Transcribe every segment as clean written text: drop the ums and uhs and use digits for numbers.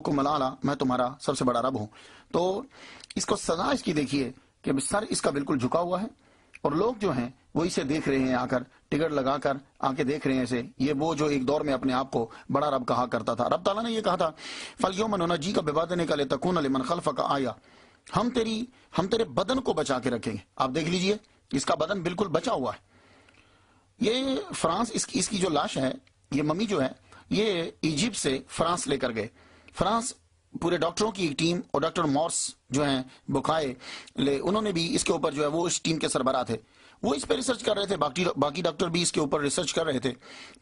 ربکم العلی، میں تمہارا سب سے بڑا رب ہوں۔ تو اس کو سزا اس کی دیکھیے کہ سر اس کا بالکل جھکا ہوا ہے، اور لوگ جو ہیں وہ اسے دیکھ رہے ہیں، آ کر ٹکٹ لگا کر آ کے دیکھ رہے ہیں اسے۔ یہ وہ جو ایک دور میں اپنے آپ کو بڑا رب کہا کرتا تھا۔ رب تعالیٰ نے یہ کہا تھا فَالْيَوْمَ نُنَجِّيكَ بِبَدَنِكَ لِتَكُونَ لِمَنْ خَلْفَكَ آیَةً، ہم تیرے بدن کو بچا کے رکھیں گے۔ آپ دیکھ لیجئے اس کا بدن بالکل بچا ہوا ہے۔ یہ فرانس اس کی جو لاش ہے، یہ ممی جو ہے، یہ ایجپٹ سے فرانس لے کر گئے۔ فرانس پورے ڈاکٹروں کی ایک ٹیم، اور ڈاکٹر مورس جو ہیں بکائے انہوں نے بھی اس کے اوپر جو ہے وہ اس ٹیم کے سربراہ تھے، وہ اس پہ ریسرچ کر رہے تھے۔ باقی ڈاکٹر بھی اس کے اوپر ریسرچ کر رہے تھے۔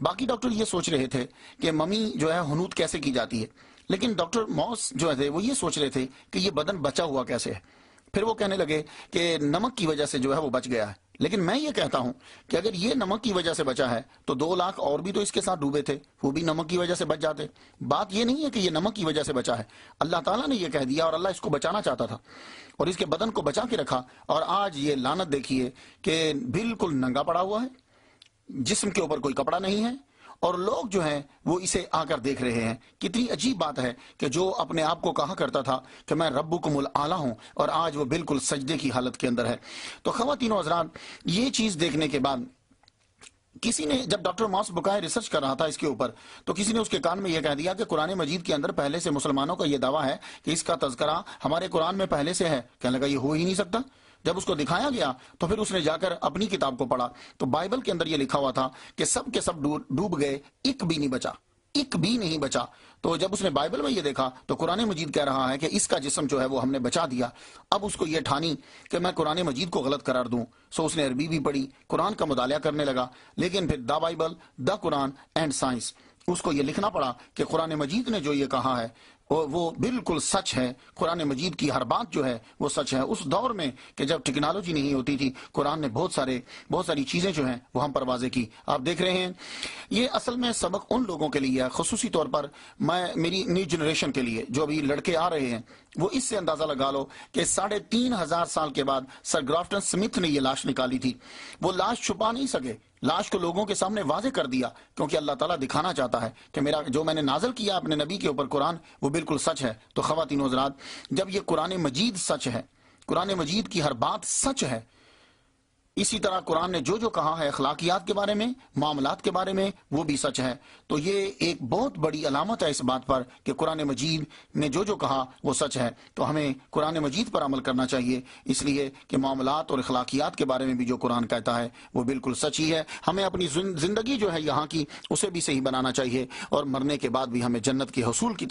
باقی ڈاکٹر یہ سوچ رہے تھے کہ ممی جو ہے ہنوت کیسے کی جاتی ہے، لیکن ڈاکٹر مورس جو تھے وہ یہ سوچ رہے تھے کہ یہ بدن بچا ہوا کیسے ہے۔ پھر وہ کہنے لگے کہ نمک کی وجہ سے جو ہے وہ بچ گیا ہے۔ لیکن میں یہ کہتا ہوں کہ اگر یہ نمک کی وجہ سے بچا ہے تو 2 لاکھ اور بھی تو اس کے ساتھ ڈوبے تھے، وہ بھی نمک کی وجہ سے بچ جاتے۔ بات یہ نہیں ہے کہ یہ نمک کی وجہ سے بچا ہے، اللہ تعالیٰ نے یہ کہہ دیا، اور اللہ اس کو بچانا چاہتا تھا اور اس کے بدن کو بچا کے رکھا، اور آج یہ لعنت دیکھیے کہ بالکل ننگا پڑا ہوا ہے، جسم کے اوپر کوئی کپڑا نہیں ہے، اور لوگ جو ہیں وہ اسے آ کر دیکھ رہے ہیں۔ کتنی عجیب بات ہے کہ جو اپنے آپ کو کہا کرتا تھا کہ میں ربکم العلی ہوں، اور آج وہ بالکل سجدے کی حالت کے اندر ہے۔ تو خواتین و حضرات، یہ چیز دیکھنے کے بعد کسی نے، جب ڈاکٹر ماس بکائے ریسرچ کر رہا تھا اس کے اوپر، تو کسی نے اس کے کان میں یہ کہہ دیا کہ قرآن مجید کے اندر پہلے سے مسلمانوں کا یہ دعویٰ ہے کہ اس کا تذکرہ ہمارے قرآن میں پہلے سے ہے۔ کہنے لگا یہ ہو ہی نہیں سکتا۔ جب اس کو دکھایا گیا تو پھر اس نے جا کر اپنی کتاب کو پڑھا، تو بائبل کے اندر یہ لکھا ہوا تھا کہ سب کے سب ڈوب گئے، ایک بھی نہیں بچا، ایک بھی نہیں بچا۔ تو جب اس نے بائبل میں یہ دیکھا تو قرآن مجید کہہ رہا ہے کہ اس کا جسم جو ہے وہ ہم نے بچا دیا۔ اب اس کو یہ ٹھانی کہ میں قرآن مجید کو غلط قرار دوں، سو اس نے عربی بھی پڑھی، قرآن کا مطالعہ کرنے لگا، لیکن پھر the Bible, the Quran and science, اس کو یہ لکھنا پڑا کہ قرآن مجید نے جو یہ کہا ہے وہ بالکل سچ ہے۔ قرآن مجید کی ہر بات جو ہے وہ سچ ہے۔ اس دور میں کہ جب ٹیکنالوجی نہیں ہوتی تھی، قرآن نے بہت ساری چیزیں جو ہیں وہ ہم پر واضح کی۔ آپ دیکھ رہے ہیں یہ اصل میں سبق ان لوگوں کے لیے ہے، خصوصی طور پر میری نیو جنریشن کے لیے، جو ابھی لڑکے آ رہے ہیں، وہ اس سے اندازہ لگا لو کہ 3500 سال کے بعد سر گرافٹن سمتھ نے یہ لاش نکالی تھی۔ وہ لاش چھپا نہیں سکے، لاش کو لوگوں کے سامنے واضح کر دیا، کیونکہ اللہ تعالیٰ دکھانا چاہتا ہے کہ میرا جو میں نے نازل کیا اپنے نبی کے اوپر قرآن، وہ بالکل سچ ہے۔ تو خواتین و حضرات، جب یہ قرآن مجید سچ ہے، قرآن مجید کی ہر بات سچ ہے، اسی طرح قرآن نے جو کہا ہے اخلاقیات کے بارے میں، معاملات کے بارے میں، وہ بھی سچ ہے۔ تو یہ ایک بہت بڑی علامت ہے اس بات پر کہ قرآن مجید نے جو کہا وہ سچ ہے۔ تو ہمیں قرآن مجید پر عمل کرنا چاہیے، اس لیے کہ معاملات اور اخلاقیات کے بارے میں بھی جو قرآن کہتا ہے وہ بالکل سچ ہی ہے۔ ہمیں اپنی زندگی جو ہے یہاں کی، اسے بھی صحیح بنانا چاہیے، اور مرنے کے بعد بھی ہمیں جنت کے حصول کی طرف